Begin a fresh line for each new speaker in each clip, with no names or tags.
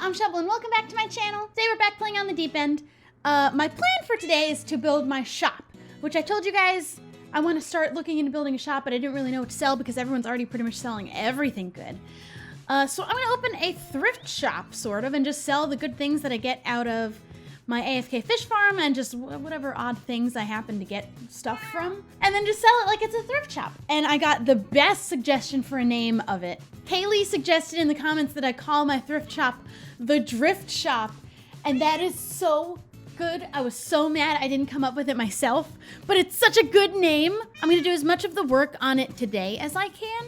I'm Shubble and welcome back to my channel. Today we're back playing on the deep end. My plan for today is to build my shop, which I told you guys I want to start looking into building a shop, but I didn't really know what to sell because everyone's already pretty much selling everything good. So I'm going to open a thrift shop, sort of, and just sell the good things that I get out of my AFK fish farm and just whatever odd things I happen to get stuff from, and then just sell it like it's a thrift shop. And I got the best suggestion for a name of it. Kaylee suggested in the comments that I call my thrift shop the Drift Shop, and that is so good. I was so mad I didn't come up with it myself, but it's such a good name. I'm gonna do as much of the work on it today as I can,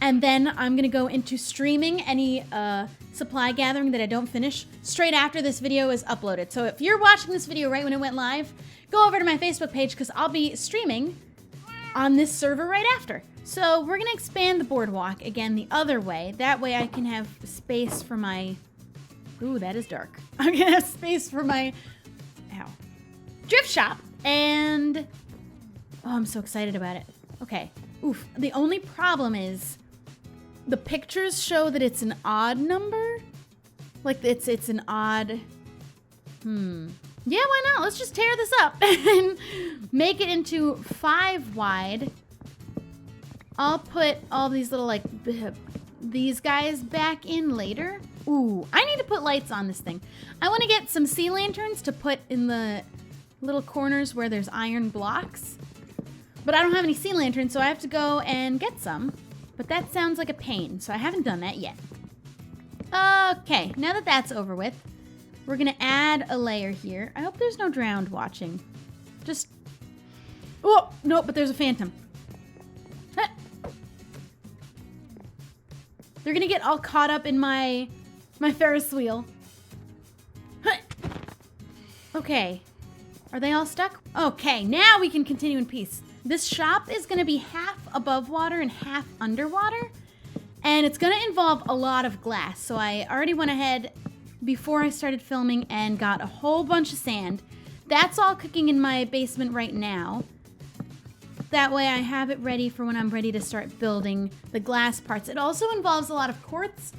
and then I'm gonna go into streaming any supply gathering that I don't finish straight after this video is uploaded. So if you're watching this video right when it went live, go over to my Facebook page because I'll be streaming on this server right after. So we're gonna expand the boardwalk again the other way. That way I can have space for my, ooh, that is dark. I'm gonna have space for my, drift shop. And, oh, I'm so excited about it. Okay, oof. The only problem is the pictures show that it's an odd number. Like it's an odd, yeah, why not? Let's just tear this up and make it into 5 wide. I'll put all these little, like, these guys back in later. Ooh, I need to put lights on this thing. I want to get some sea lanterns to put in the little corners where there's iron blocks. But I don't have any sea lanterns, so I have to go and get some. But that sounds like a pain, so I haven't done that yet. Okay, now that that's over with, we're gonna add a layer here. I hope there's no drowned watching. Just, oh, no, but there's a phantom. They're gonna get all caught up in my Ferris wheel. Okay, are they all stuck? Okay, now we can continue in peace. This shop is gonna be half above water and half underwater, and it's gonna involve a lot of glass. So I already went ahead before I started filming and got a whole bunch of sand. That's all cooking in my basement right now. That way I have it ready for when I'm ready to start building the glass parts. It also involves a lot of quartz,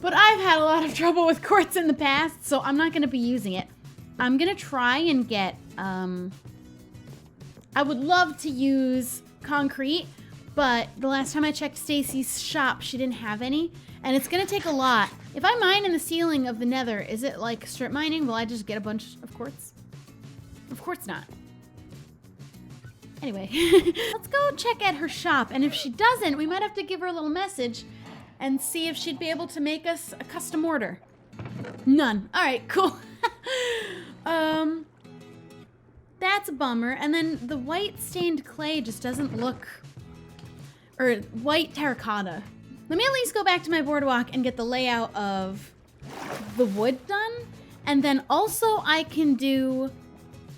but I've had a lot of trouble with quartz in the past, so I'm not gonna be using it. I'm gonna try and get, I would love to use concrete, but the last time I checked Stacy's shop, she didn't have any, and it's gonna take a lot. If I mine in the ceiling of the nether, is it like strip mining? Will I just get a bunch of quartz? Of course not. Anyway, let's go check at her shop, and if she doesn't, we might have to give her a little message and see if she'd be able to make us a custom order. None. All right, cool. That's a bummer. And then the white stained clay just doesn't look, or white terracotta. Let me at least go back to my boardwalk and get the layout of the wood done. And then also I can do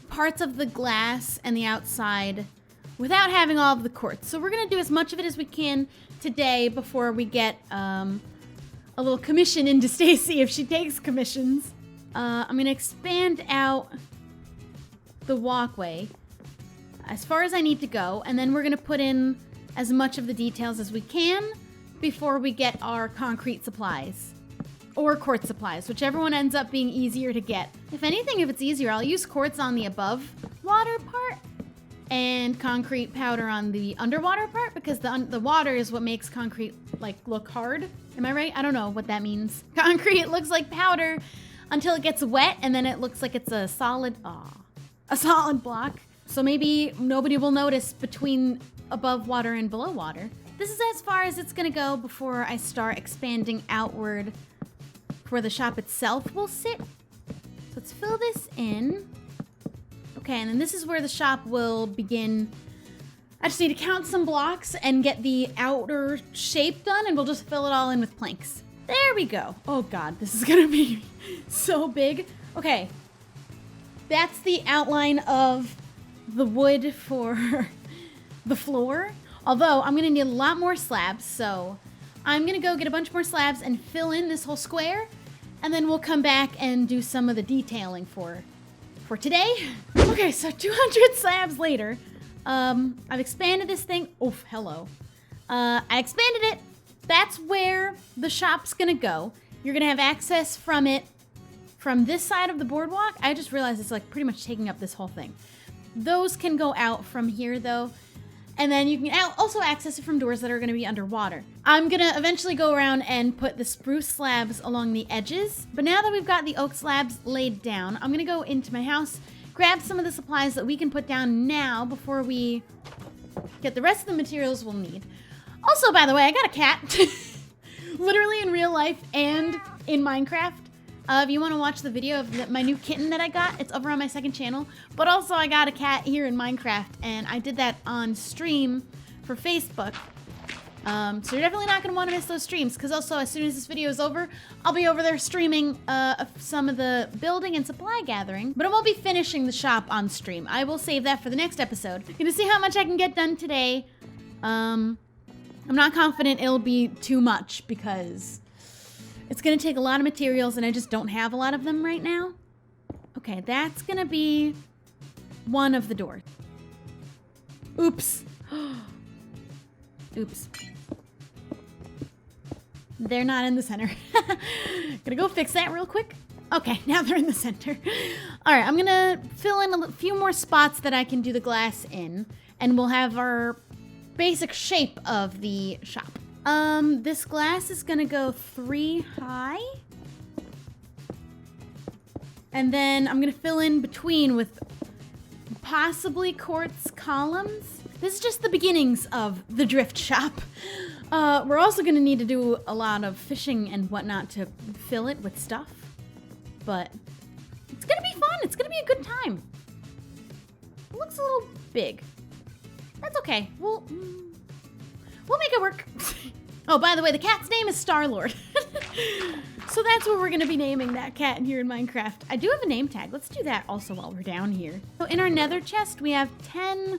parts of the glass and the outside without having all of the quartz. So we're gonna do as much of it as we can today before we get a little commission into Stacy if she takes commissions. I'm gonna expand out the walkway as far as I need to go, and then we're gonna put in as much of the details as we can before we get our concrete supplies. Or quartz supplies, whichever one ends up being easier to get. If anything, if it's easier, I'll use quartz on the above water part and concrete powder on the underwater part, because the water is what makes concrete like look hard. Am I right? I don't know what that means. Concrete looks like powder until it gets wet, and then it looks like it's a solid block. So maybe nobody will notice between above water and below water. This is as far as it's gonna go before I start expanding outward where the shop itself will sit. So let's fill this in. Okay, and then this is where the shop will begin. I just need to count some blocks and get the outer shape done, and we'll just fill it all in with planks. There we go. Oh God, this is gonna be so big. Okay, that's the outline of the wood for the floor. Although I'm gonna need a lot more slabs, so I'm gonna go get a bunch more slabs and fill in this whole square, and then we'll come back and do some of the detailing for today. Okay, so 200 slabs later, I've expanded this thing. Oh, hello. I expanded it. That's where the shop's gonna go. You're gonna have access from it from this side of the boardwalk. I just realized it's like pretty much taking up this whole thing. Those can go out from here though. And then you can also access it from doors that are gonna be underwater. I'm gonna eventually go around and put the spruce slabs along the edges. But now that we've got the oak slabs laid down, I'm gonna go into my house, grab some of the supplies that we can put down now before we get the rest of the materials we'll need. Also, by the way, I got a cat. Literally in real life and in Minecraft. If you want to watch the video of my new kitten that I got, it's over on my second channel. But also I got a cat here in Minecraft, and I did that on stream for Facebook. So you're definitely not going to want to miss those streams, because also as soon as this video is over, I'll be over there streaming some of the building and supply gathering. But I won't be finishing the shop on stream. I will save that for the next episode. I'm going to see how much I can get done today. I'm not confident it'll be too much, because it's going to take a lot of materials and I just don't have a lot of them right now. Okay, that's going to be one of the doors. Oops. Oops. They're not in the center. Gonna go fix that real quick. Okay, now they're in the center. All right, I'm gonna fill in a few more spots that I can do the glass in, and we'll have our basic shape of the shop. This glass is gonna go 3 high. And then I'm gonna fill in between with possibly quartz columns. This is just the beginnings of the Thrift shop. We're also gonna need to do a lot of fishing and whatnot to fill it with stuff. But it's gonna be fun, it's gonna be a good time. It looks a little big. That's okay, we'll make it work. Oh, by the way, the cat's name is Star-Lord. So that's what we're gonna be naming that cat here in Minecraft. I do have a name tag. Let's do that also while we're down here. So in our nether chest, we have 10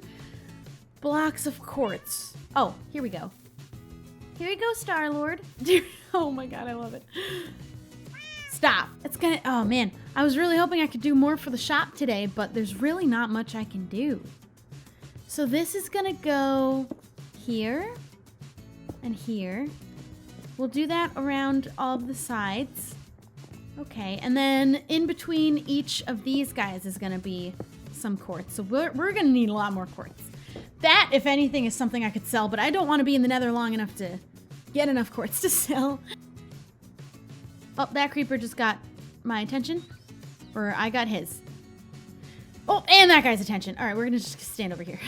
blocks of quartz. Oh, here we go. Here we go, Star-Lord. Oh my God, I love it. Stop. It's gonna, oh man. I was really hoping I could do more for the shop today, but there's really not much I can do. So this is gonna go here and here. We'll do that around all of the sides. Okay, and then in between each of these guys is gonna be some quartz. So we're gonna need a lot more quartz. That, if anything, is something I could sell, but I don't want to be in the nether long enough to get enough quartz to sell. Oh, that creeper just got my attention. Or I got his. Oh, and that guy's attention. All right, we're gonna just stand over here.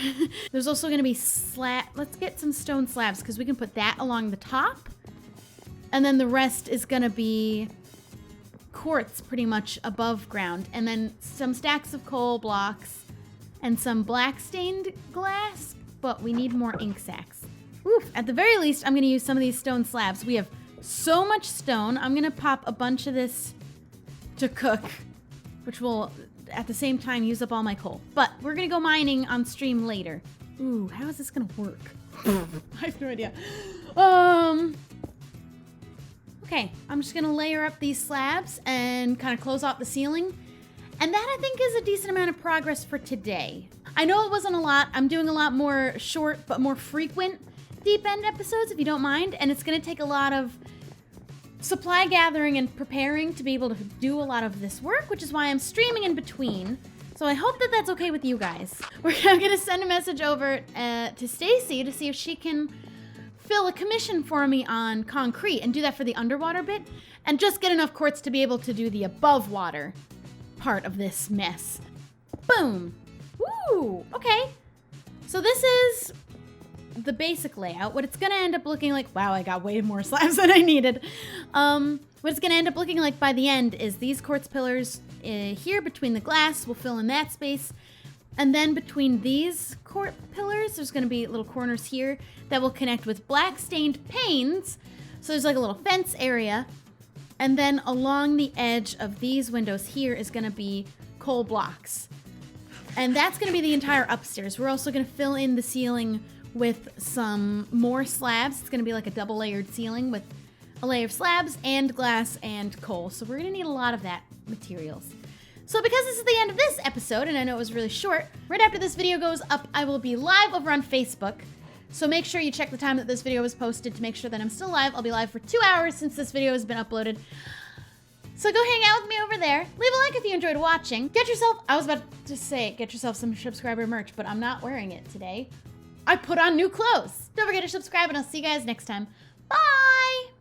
There's also gonna be let's get some stone slabs, because we can put that along the top. And then the rest is gonna be quartz pretty much above ground. And then some stacks of coal blocks and some black stained glass, but we need more ink sacks. Oof, at the very least, I'm gonna use some of these stone slabs. We have so much stone. I'm gonna pop a bunch of this to cook, which will at the same time use up all my coal. But we're gonna go mining on stream later. Ooh, how is this gonna work? I have no idea. Okay, I'm just gonna layer up these slabs and kind of close off the ceiling. And that, I think, is a decent amount of progress for today. I know it wasn't a lot. I'm doing a lot more short but more frequent Deep End episodes, if you don't mind. And it's gonna take a lot of supply gathering and preparing to be able to do a lot of this work, which is why I'm streaming in between. So I hope that that's okay with you guys. I'm gonna send a message over to Stacy to see if she can fill a commission for me on concrete and do that for the underwater bit, and just get enough quartz to be able to do the above water part of this mess. Boom. Woo, okay. So this is the basic layout. What it's gonna end up looking like, wow, I got way more slabs than I needed. What it's gonna end up looking like by the end is these quartz pillars here between the glass, we'll fill in that space. And then between these quartz pillars, there's gonna be little corners here that will connect with black stained panes. So there's like a little fence area. And then along the edge of these windows here is gonna be coal blocks. And that's gonna be the entire upstairs. We're also gonna fill in the ceiling with some more slabs. It's gonna be like a double layered ceiling with a layer of slabs and glass and coal. So we're gonna need a lot of that materials. So because this is the end of this episode, and I know it was really short, right after this video goes up, I will be live over on Facebook So make sure you check the time that this video was posted to make sure that I'm still live. I'll be live for 2 hours since this video has been uploaded. So go hang out with me over there. Leave a like if you enjoyed watching. Get yourself, I was about to say, get yourself some subscriber merch, but I'm not wearing it today. I put on new clothes. Don't forget to subscribe, and I'll see you guys next time. Bye!